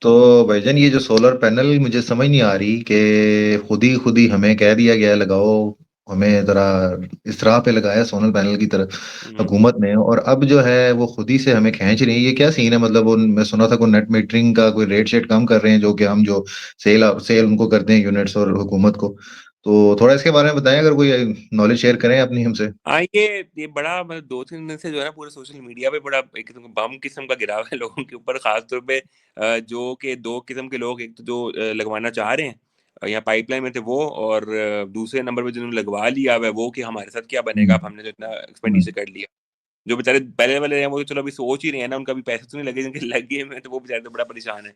तो भाईजान ये जो सोलर पैनल मुझे समझ नहीं आ रही कि खुद ही हमें कह दिया गया है लगाओ, हमें जरा इस राह पे लगाया सोलर पैनल की तरफ हम्म। हुकूमत ने, और अब जो है वो खुद ही से हमें खींच रही है। ये क्या सीन है? मतलब वो मैं सुना था कोई नेट मीटरिंग का कोई रेट शेट कम कर रहे हैं, जो कि हम जो सेल सेल उनको करते हैं यूनिट्स और हुकूमत को। तो थोड़ा इसके बारे में बताएं, अगर कोई नॉलेज शेयर करें अपनी हमसे। हाँ, ये बड़ा मतलब 2-3 दिन से जो है ना पूरे सोशल मीडिया पे बड़ा एक किस्म का बम किस्म का गिरा हुआ है लोगों के ऊपर, खास तौर पे जो कि 2 किस्म के लोग, एक तो जो लगवाना चाह रहे हैं, या पाइपलाइन में थे वो, और दूसरे नंबर पे जिन्होंने लगवा लिया हुआ है वो, कि हमारे साथ क्या बनेगा, हम्म। अब हमने जो इतना हम्म। एक्सपेंडिचर कर लिया। जो बेचारे पहले वाले हैं वो तो चलो अभी सोच ही रहे हैं ना, उनका भी पैसे तो नहीं लगे, जिनके लग गए हैं तो वो बेचारे तो बड़ा परेशान है।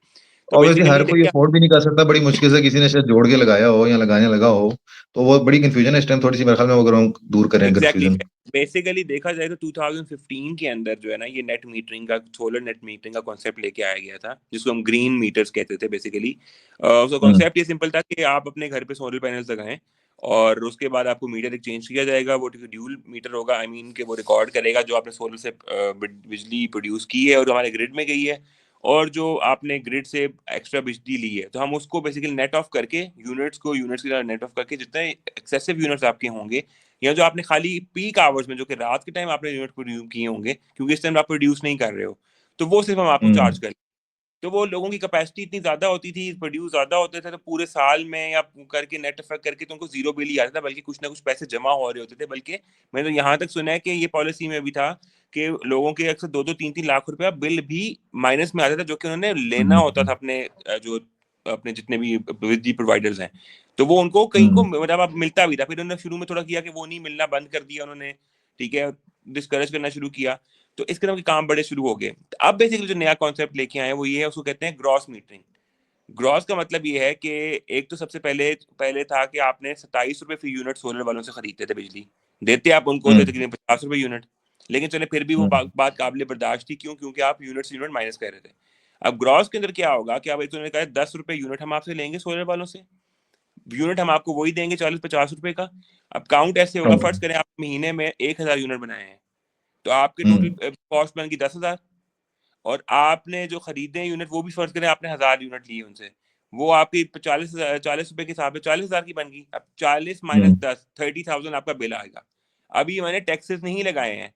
तो ऑब्वियसली हर बेसिकली कोई देखिए, अफोर्ड भी नहीं कर सकता, बड़ी मुश्किल से किसी ने शायद जोड़ के लगाया हो या लगाने लगा हो। तो वो बड़ी कंफ्यूजन है इस टाइम, थोड़ी सी मेरे ख्याल में, अगर हम दूर करें एग्जैक्टली कंफ्यूजन। बेसिकली देखा जाए तो 2015 के अंदर जो है ना, ये नेट मीटरिंग का, सोलर नेट मीटरिंग का कॉन्सेप्ट लेके आया गया था, जिसको हम ग्रीन मीटर्स कहते थे बेसिकली। उसका हम्म। कॉन्सेप्ट ये सिंपल था कि आप अपने घर पे सोलर पैनल्स लगाएं, और उसके बाद आपको मीटर एक्सचेंज किया जाएगा। वो ड्यूल मीटर होगा, आई मीन कि वो रिकॉर्ड करेगा जो आपने सोलर से बिजली प्रोड्यूस की है और जो हमारे ग्रिड में गई है, और जो आपने ग्रिड से एक्स्ट्रा बिजली ली है, तो हम उसको बेसिकली नेट ऑफ करके, यूनिट्स की नेट ऑफ करके, जितने एक्सेसिव यूनिट्स आपके होंगे, या जो आपने खाली पीक आवर्स में, जो कि रात के टाइम आपने यूनिट प्रोड्यूस किए होंगे, क्योंकि इस टाइम आप प्रोड्यूस नहीं कर रहे हो, तो वो सिर्फ हम आपको हम्म। चार्ज कर। तो वो लोगों की कैपेसिटी इतनी ज्यादा होती थी, प्रोड्यूस ज्यादा होते थे, तो पूरे साल में या करके नेट इफेक्ट करके तो उनको जीरो बिल ही आता था, बल्कि कुछ ना कुछ पैसे जमा हो रहे होते थे। बल्कि मैंने तो यहाँ तक सुना है कि ये पॉलिसी में भी था कि लोगों के अक्सर 2-2 3-3 लाख रुपया बिल भी माइनस में आता था, जो कि उन्होंने लेना होता हम्म। था अपने जो अपने जितने भी बिजली प्रोवाइडर्स हैं। तो वो उनको कहीं को हम्म। मतलब अब मिलता भी था, फिर उन्होंने शुरू में थोड़ा किया कि वो नहीं मिलना बंद कर दिया उन्होंने, ठीक है, डिस्करेज करना शुरू किया। तो इस तरह के काम बड़े शुरू हो गए। अब बेसिकली जो नया कॉन्सेप्ट लेके आए हैं वो ये है, उसको कहते हैं ग्रॉस मीटरिंग। ग्रॉस का मतलब ये है कि एक तो सबसे पहले पहले था कि आपने 27 रुपए फी यूनिट सोलर वालों से खरीदते थे बिजली, देते आप उनको थे हम्म। तकरीबन 50 रुपए यूनिट, लेकिन चले फिर भी वो हम्म। बात काबिल बर्दाश्त थी। क्यों? क्योंकि आप यूनिट से यूनिट माइनस कर रहे थे। अब ग्रॉस के अंदर क्या होगा कि अब एक तो उन्होंने कहा 10 रुपए यूनिट हम आपसे लेंगे सोलर वालों से, यूनिट हम आपको वही देंगे 40-50 रुपए का। अब काउंट ऐसे होगा, ओके। फर्ज करें आप महीने में 1,000 यूनिट बनाए हैं, तो आपके टोटल हम्म। कॉस्ट बन गई 10,000, और आपने जो खरीदे हैं यूनिट वो भी फर्ज करें आपने 1,000 यूनिट लिए उनसे, वो आपकी 40 रुपए के हिसाब से 40,000 की बन गई। अब 40 माइनस हम्म। 10 30,000 आपका बिल आएगा। अभी मैंने टैक्सेस नहीं लगाए हैं।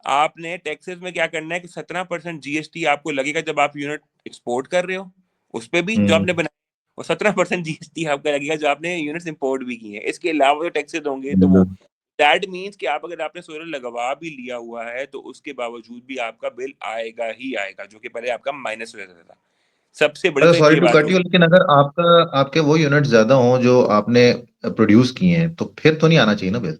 आपने टैक्सेस में क्या करना है कि 17% जीएसटी आपको लगेगा जब आप यूनिट एक्सपोर्ट कर रहे हो, उस पे भी जो हम्म। आपने बनाया, और 17% जीएसटी आपका लगेगा जो आपने यूनिट्स इंपोर्ट भी की है। इसके अलावा जो टैक्सेस होंगे तो वो, हम्म। दैट मीन्स कि आप अगर आपने सोलर लगवा भी लिया हुआ है तो उसके बावजूद भी आपका बिल आएगा ही आएगा, जो कि पहले आपका माइनस हो जाता था। सबसे बड़ी अच्छा, तो सॉरी ये टू बात कट हुई। यू, लेकिन अगर आपका आपके वो यूनिट ज्यादा हों जो आपने प्रोड्यूस किए हैं, तो फिर तो नहीं आना चाहिए ना बिल?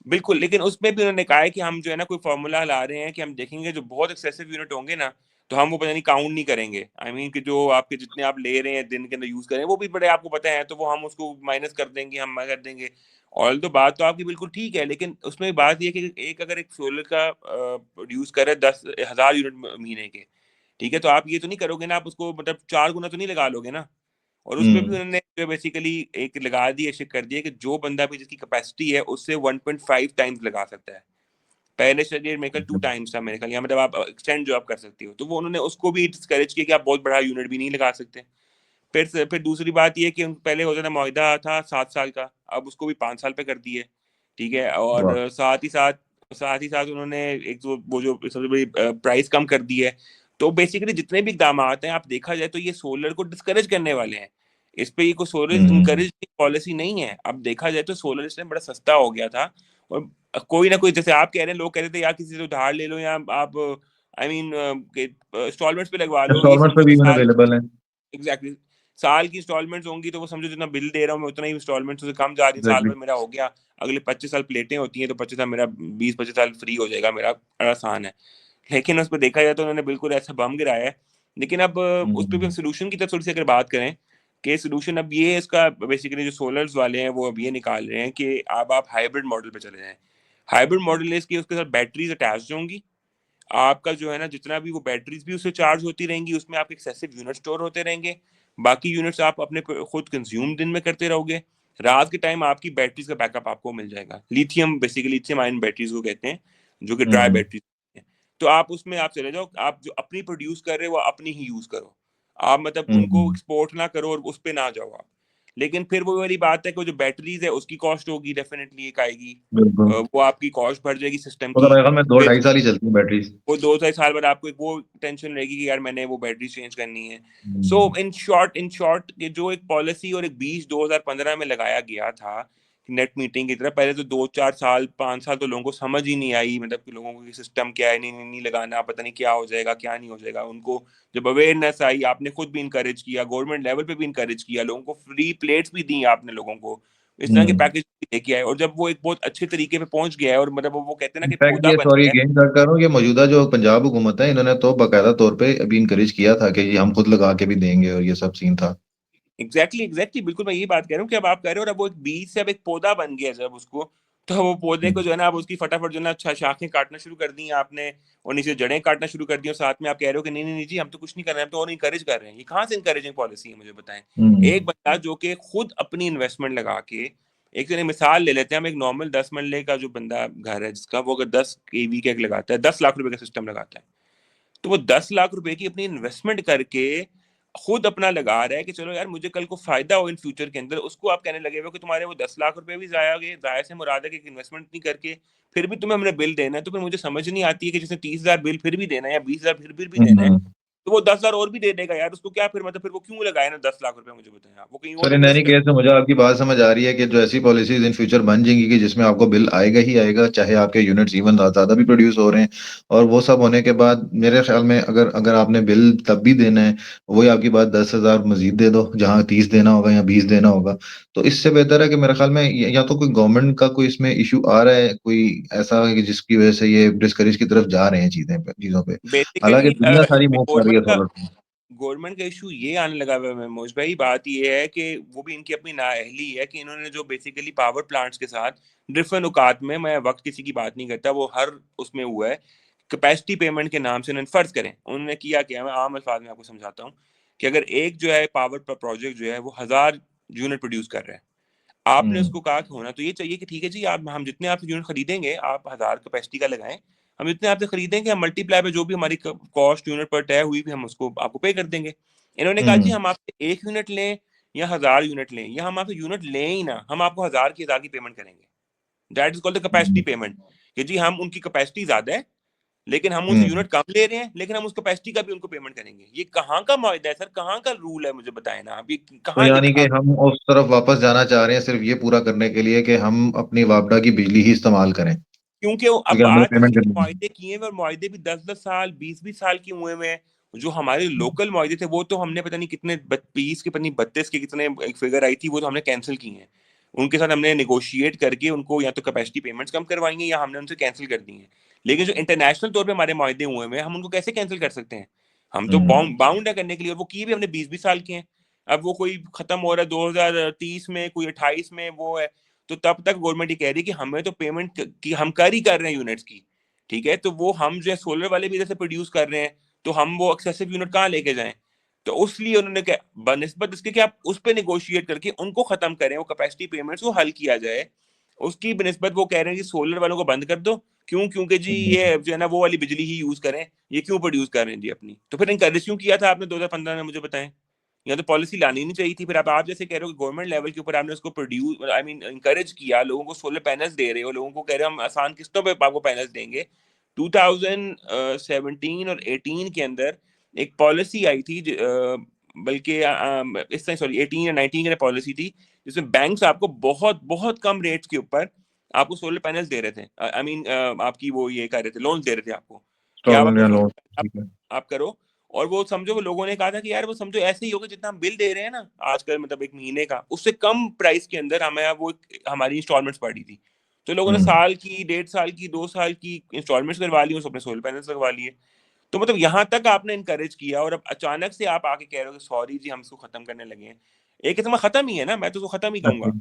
बिल्कुल, लेकिन उसमें भी उन्होंने कहा है कि हम जो है ना कोई फ़ॉर्मूला ला रहे हैं कि हम देखेंगे जो बहुत एक्सेसिव यूनिट होंगे ना, तो हम वो पता नहीं काउंट नहीं करेंगे। आई मीन कि जो आपके जितने आप ले रहे हैं दिन के अंदर यूज़ कर रहे हैं, वो भी बड़े आपको पता है, तो वो हम उसको माइनस कर देंगे, हम कर देंगे। ऑल्दो बात तो आपकी बिल्कुल ठीक है, लेकिन उसमें बात ये है कि एक अगर एक सोलर का प्रोड्यूस कर रहा है 10,000 यूनिट महीने के, ठीक है? तो आप ये तो नहीं करोगे ना, आप उसको मतलब 4 गुना तो नहीं लगा लोगे ना? और उसपे भी हम्म। उन्होंने जो बेसिकली एक लगा दिया, शिक कर दिया कि जो बंदा भी जिसकी कैपेसिटी है उससे 1.5 टाइम्स लगा सकता है। पहले शायद ये मेरे ख्याल 2 टाइम्स था मेरे ख्याल, या मतलब आप एक्सटेंड जो आप कर सकती हो। तो वो उन्होंने उसको भी डिस्करेज किया कि आप बहुत बड़ा यूनिट भी नहीं लगा सकते। फिर दूसरी बात ये है कि पहले होता था मुआहदा था 7 साल का, अब उसको भी 5 साल पे कर दिए, ठीक है? वाह। और साथ ही साथ उन्होंने एक जो वो जो सबसे बड़ी प्राइस कम कर दी है। तो बेसिकली जितने भी इक़दामात हैं, आप देखा जाए तो ये सोलर को डिस्करेज करने वाले हैं। इस पे ये कोई सोलर हम्म। इनकरेज पॉलिसी नहीं है। अब देखा जाए तो सोलर इस टाइम बड़ा सस्ता हो गया था, और कोई ना कोई, जैसे आप कह रहे हैं, लोग कह रहे थे यार किसी से उधार ले लो, या आप आई मीन इंस्टॉलमेंट्स पे लगवा लो, ये इंस्टॉलमेंट पे समझो भी कि इवन साल, अवेलेबल है। एग्जैक्टली, साल की इंस्टॉलमेंट्स होंगी तो वो समझो जितना बिल दे रहा हूँ मैं उतना ही इंस्टॉलमेंट से कम जा रही है, साल एग्जैक्टली। भर मेरा हो गया। अगले 25 साल प्लेटें होती हैं, तो 25 साल मेरा 20-25 साल फ्री हो जाएगा मेरा, बड़ा आसान है। लेकिन उस पर देखा जाए तो उन्होंने बिल्कुल ऐसा बम गिराया है। लेकिन अब उस पर भी हम हम्म। सोल्यूशन की तरफ थोड़ी सी अगर बात करें, कि सोल्यूशन अब ये है इसका, बेसिकली जो सोलर्स वाले हैं वो अब ये निकाल रहे हैं कि अब आप हाइब्रिड मॉडल पे चले जाएं। हाइब्रिड मॉडल इसकी उसके साथ बैटरीज अटैच होंगी, आपका जो है ना जितना भी वो बैटरीज भी उससे चार्ज होती रहेंगी, उसमें आपके एक्सेसिव यूनिट स्टोर होते रहेंगे। बाकी यूनिट्स आप अपने खुद कंज्यूम दिन में करते रहोगे। रात के टाइम आपकी बैटरीज का बैकअप आपको मिल जाएगा। Lithium, basically lithium ion batteries को कहते हैं, जो कि ड्राई हम्म। बैटरीज हैं। तो आप उसमें आप चले जाओ, आप जो अपनी प्रोड्यूस कर रहे हो वो अपनी ही यूज करो। आप मतलब उनको हम्म, एक्सपोर्ट ना करो और उस पे ना जाओ आप। लेकिन फिर वो वाली बात है कि जो बैटरीज है उसकी कॉस्ट होगी, डेफिनेटली एक आएगी, बिल्कुल। वो आपकी कॉस्ट बढ़ जाएगी सिस्टम वो तो की। मेरे ख्याल में दो फिर ढाई साल ही चलती है बैटरी। वो 2 से 2.5 साल बाद आपको एक वो टेंशन रहेगी कि यार मैंने वो बैटरी चेंज करनी है। सो हम्म, इन शॉर्ट ये जो एक पॉलिसी और एक बीज 2015 में लगाया गया था नेट मीटिंग की तरफ, पहले तो 2 4 साल 5 साल तो लोगों को समझ ही नहीं आई, मतलब कि लोगों को सिस्टम क्या है, नहीं, नहीं नहीं लगाना, पता नहीं क्या हो जाएगा क्या नहीं हो जाएगा। उनको जब अवेयरनेस आई, आपने खुद भी इंकरेज किया, गवर्नमेंट लेवल पे भी इंकरेज किया, लोगों को फ्री प्लेट्स भी दी आपने लोगों को, इस तरह के हम्म। पैकेज लेके आए, और जब वो एक बहुत अच्छे तरीके पे पहुंच गया है और मतलब वो कहते हैं ना कि इनफैक्ट पौधा ये, बन सॉरी गया है। अगेन कट कर रहा हूँ, ये मौजूदा जो पंजाब हुकूमत है इन्होंने तो बाकायदा तौर पे अभी इंकरेज किया था कि ये हम खुद लगा के भी देंगे, और ये सब सीन था। एग्जैक्टली बिल्कुल मैं यही बात कह रहा हूँ कि अब आप कह रहे हो और अब वो एक बीज से अब एक पौधा बन गया जब उसको, तो वो पौधे को हम्म, जो है ना, अब उसकी फटाफट जो है ना अच्छा शाखें काटना शुरू कर दी हैं आपने, और नीचे जड़ें काटना शुरू कर दी, और साथ में आप कह रहे हो कि नहीं नहीं नहीं जी हम तो कुछ नहीं कर रहे हैं, हम तो और इंकरेज कर रहे हैं। ये कहाँ से इंकरेजिंग पॉलिसी है मुझे बताएं। हम्म, एक बंदा जो कि खुद अपनी इन्वेस्टमेंट लगा के, एक तो मिसाल ले लेते हैं हम, एक नॉर्मल 10 मरले का जो बंदा घर है जिसका, वो अगर 10 kV का एक लगाता है, 10 लाख रुपए का सिस्टम लगाता है, तो वो 10 लाख रुपए की अपनी इन्वेस्टमेंट करके खुद अपना लगा रहा है कि चलो यार मुझे कल को फायदा हो इन फ्यूचर के अंदर, उसको आप कहने लगे हो कि तुम्हारे वो 10 लाख रुपए भी जाया गए, जाया से मुराद है कि इन्वेस्टमेंट नहीं करके फिर भी तुम्हें हमने बिल देना है। तो फिर मुझे समझ नहीं आती है कि जिसने 30,000 बिल फिर भी देना है या 20,000 फिर भी देना है, हम्म। तो वो 10,000 और भी दे देगा यार, उसको क्या फिर, मतलब फिर वो क्यों लगाए ना 10 लाख रुपए, मुझे बताएं आप, वो कहीं और सर इन इन्वेस्ट एनी कर। केस में मुझे आपकी बात समझ आ रही है कि जो ऐसी पॉलिसीज इन फ्यूचर बन जाएंगी कि जिसमें आपको बिल आएगा ही आएगा, चाहे आपके यूनिट्स इवन ज्यादा भी प्रोड्यूस हो रहे हैं। और वो सब होने के बाद मेरे ख्याल में अगर अगर आपने बिल तब भी देना है, वही आपकी बात 10,000 मजीद दे दो, जहाँ 30 देना होगा या 20 देना होगा। तो इससे बेहतर है कि मेरे ख्याल में या तो कोई गवर्नमेंट का कोई इसमें इशू आ रहा है, कोई ऐसा है कि जिसकी वजह से ये डिस्करेज की तरफ जा रहे हैं चीजों पे। हालांकि बेसिकली दुनिया सारी मूव कर रही है गवर्नमेंट का सोलर पे। गवर्नमेंट का इशू ये आने लगा हुआ है मनोज भाई, बात ये है कि वो भी इनकी अपनी नाअहली है कि इन्होंने जो बेसिकली पावर प्लांट्स के साथ डिफरेंट औकात में, मैं वक्त किसी की बात नहीं करता, वो हर उसमें हुआ है, कैपेसिटी पेमेंट के नाम से उन्होंने फर्ज करें, उन्होंने किया क्या, मैं आम अल्फाज में आपको समझाता हूँ कि अगर एक जो है पावर प्रोजेक्ट जो है वो 1,000 यूनिट प्रोड्यूस कर रहा है, आपने हम्म, उसको कहा कि होना तो ये चाहिए कि ठीक है जी, आप हम जितने आपसे यूनिट खरीदेंगे आप 1,000 कैपेसिटी का लगाएं, हम जितने आपसे खरीदेंगे हम मल्टीप्लाई पे जो भी हमारी कॉस्ट यूनिट पर तय हुई भी हम उसको आपको पे कर देंगे। इन्होंने कहा जी हम्म, हम आपसे 1 यूनिट लें या 1,000 यूनिट लें, या हम आपसे यूनिट लें ही ना, हम आपको 1,000 की पेमेंट करेंगे। That is called the capacity hmm, payment, कि जी हम उनकी कैपेसिटी ज्यादा है लेकिन हम उनसे हम्म। यूनिट कम ले रहे हैं, लेकिन हम उस कैपेसिटी का भी उनको पेमेंट करेंगे। ये कहाँ का मुआहदा है सर, कहाँ का रूल है, मुझे बताएं ना, अभी तो कहाँ यानी कि लिखा। हम उस तरफ वापस जाना चाह रहे हैं सिर्फ ये पूरा करने के लिए कि हम अपनी वापडा की बिजली ही इस्तेमाल करें, क्योंकि क्योंकि अब हमने आज तक पेमेंट हमने करनी है। मुआहदे किए हैं और मुआहदे भी 10 10 साल 20 20 साल की हुए हुए हैं। जो हमारे लोकल मुआहदे थे वो तो हमने पता नहीं कितने 20 के पता नहीं 32 के कितने एक फिगर आई थी, वो तो हमने कैंसिल की हैं। उनके साथ हमने निगोशिएट करके उनको या तो कैपेसिटी पेमेंट्स कम करवाएंगे या हमने उनसे कैंसिल कर दी हैं। लेकिन जो इंटरनेशनल तौर पे हमारे मुआहदे हुए हैं हम उनको कैसे कैंसिल कर सकते हैं, हम तो हम्म, बाउंड है करने के लिए, और वो किए भी हमने 20 20 साल के हैं। अब वो कोई खत्म हो रहा है 2030 में, कोई 28 में वो है, तो तब तक गवर्नमेंट ये कह रही है कि हमें तो पेमेंट की हम कर ही कर रहे हैं यूनिट्स की, ठीक है, तो वो हम जो है सोलर वाले भी इधर से प्रोड्यूस कर रहे हैं, तो हम वो एक्सेसिव यूनिट कहाँ लेके जाएं। तो उसलिए उन्होंने क्या बनस्बत इसके कि आप उस पर निगोशिएट करके उनको खत्म करें, वो कैपेसिटी पेमेंट्स को हल किया जाए, उसकी बनस्बत वो कह रहे हैं कि सोलर वालों को बंद कर दो। क्यों, क्योंकि जी हम्म। ये जो है ना वो वाली बिजली ही यूज करें, ये क्यों प्रोड्यूस कर रहे हैं जी अपनी, तो फिर इनकरेज क्यों किया था आपने 2015 में, मुझे बताएं। या तो पॉलिसी लानी नहीं चाहिए थी, फिर आप जैसे कह रहे हो गवर्नमेंट लेवल के ऊपर आपने उसको प्रोड्यूस आई मीन इंकरेज किया, लोगों को सोलर पैनल्स दे रहे हो, लोगों को कह रहे हो हम आसान किस्तों पे आपको पैनल्स देंगे। 2017 और 18 के अंदर एक पॉलिसी आई थी बल्कि इस तरह सॉरी 18 या 19 की पॉलिसी थी, जिसमें बैंक्स आपको बहुत बहुत कम रेट्स के ऊपर आपको सोलर पैनल्स दे रहे थे, आई मीन आपकी वो ये कर रहे थे, लोन्स दे रहे थे आपको कि आप इंस्टॉलमेंट अपने या सोलर लोन, आप, ठीक है। आप करो। और वो समझो वो लोगों ने कहा था कि यार वो समझो ऐसे ही होगा जितना हम बिल दे रहे हैं ना आजकल, मतलब एक महीने का, उससे कम प्राइस के अंदर हमें वो हमारी इंस्टॉलमेंट्स पड़ी थी। तो लोगों ने हम्म। साल की 1.5 साल की 2 साल की इंस्टॉलमेंट्स करवा ली, उसमें सोलर पैनल्स लगवा लिए। तो मतलब यहाँ तक आपने इनकरेज किया और अब अचानक से आप आके कह रहे हो कि सॉरी जी हम इसको खत्म करने लगे हैं। एक किस्म खत्म ही है ना, मैं तो उसको खत्म ही कहूंगा।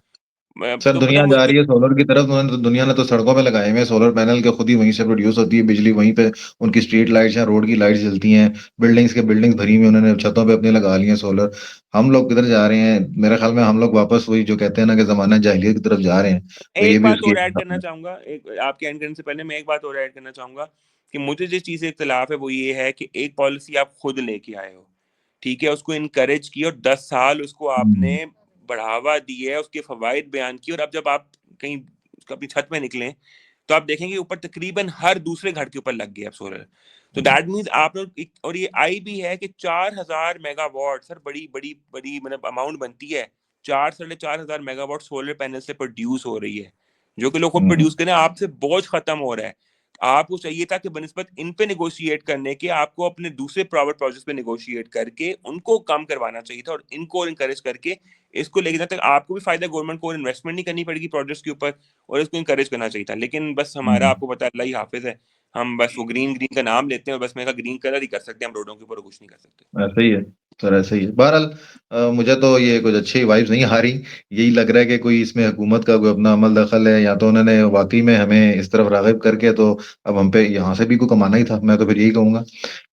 सर तो दुनिया मतलब जा मुझे रही है सोलर की तरफ, उन्होंने तो दुनिया ने तो सड़कों पे लगाए हुए हैं सोलर पैनल के, खुद ही वहीं से प्रोड्यूस होती है बिजली, वहीं पे उनकी स्ट्रीट लाइट्स या रोड की लाइट्स जलती हैं। बिल्डिंग्स के बिल्डिंग्स भरी हुई उन्होंने छतों पे अपने लगा ली हैं सोलर। हम लोग किधर जा रहे हैं, मेरे ख्याल में हम लोग वापस वही जो कहते हैं ना कि जमाना जाहिलियत की तरफ जा रहे हैं। तो ये एक भी बात उसकी और एक ऐड करना मिसाल है। चाहूंगा, एक आपके एंड करने से पहले मैं एक बात और ऐड करना चाहूंगा कि मुझे जिस चीज से इख्तलाफ है वो ये है कि एक पॉलिसी आप खुद लेके आए हो, ठीक है? उसको एनकरेज किया और 10 साल उसको आपने हुँ, बढ़ावा दिया है, उसके फ़वाइद बयान किए और अब जब आप कहीं अपनी छत में निकलें, तो आप देखेंगे ऊपर तकरीबन हर दूसरे घर के ऊपर लग गया अब सोलर। तो हुँ, दैट मीन्स आप लोग एक और ये आई भी है कि 4000 मेगावाट सर बड़ी मतलब अमाउंट बनती है। 4 साढ़े 4000 मेगावाट सोलर पैनल से प्रोड्यूस हो रही है, जो कि लोग खुद हुँ, प्रोड्यूस करें, आपसे बोझ खत्म हो रहा है। आपको चाहिए था कि बनिस्बत इन पे नेगोशिएट करने के आपको अपने दूसरे प्राइवेट प्रोजेक्ट्स पे नेगोशिएट करके उनको कम करवाना चाहिए था और इनको एनकरेज करके इसको लेके जाते आपको भी फायदा, गवर्नमेंट को इन्वेस्टमेंट नहीं करनी पड़ेगी प्रोजेक्ट्स के ऊपर और इसको एनकरेज करना चाहिए था। लेकिन बस हमारा हुँ। आपको पता है अल्लाह ही हाफ़िज़ है। हम बस वो ग्रीन ग्रीन का नाम लेते हैं और बस मैं कहा ग्रीन कलर ही कर सकते हैं हम रोडों के ऊपर और कुछ नहीं कर सकते। ऐसा ही है, सर ऐसा ही है। बहरहाल मुझे तो ये कुछ अच्छी वाइब्स नहीं आ रही। यही लग रहा है कि कोई इसमें हुकूमत का कोई अपना अमल दखल है या तो उन्होंने वाक़ई में हमें इस तरफ राग़िब करके तो अब हम पे यहाँ से भी कोई कमाना ही था, मैं तो फिर यही कहूँगा।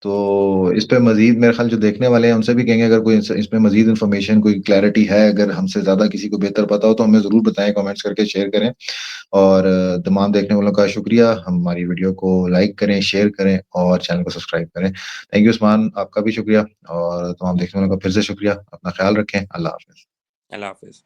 तो इस पे मज़ीद मेरे ख़्याल जो देखने वाले हैं उनसे भी कहेंगे अगर कोई इसमें मज़ीद इन्फॉर्मेशन कोई क्लैरिटी है, अगर हमसे ज़्यादा किसी को बेहतर पता हो तो हमें ज़रूर बताएँ, कमेंट्स करके शेयर करें। और तमाम देखने वालों का शुक्रिया। हमारी वीडियो को लाइक करें, शेयर करें और चैनल को सब्सक्राइब करें। थैंक यू उस्मान, आपका भी शुक्रिया और तमाम देखने वालों का फिर से शुक्रिया। अपना ख़्याल रखें। अल्लाह हाफ़िज़। अल्लाह हाफ़िज़।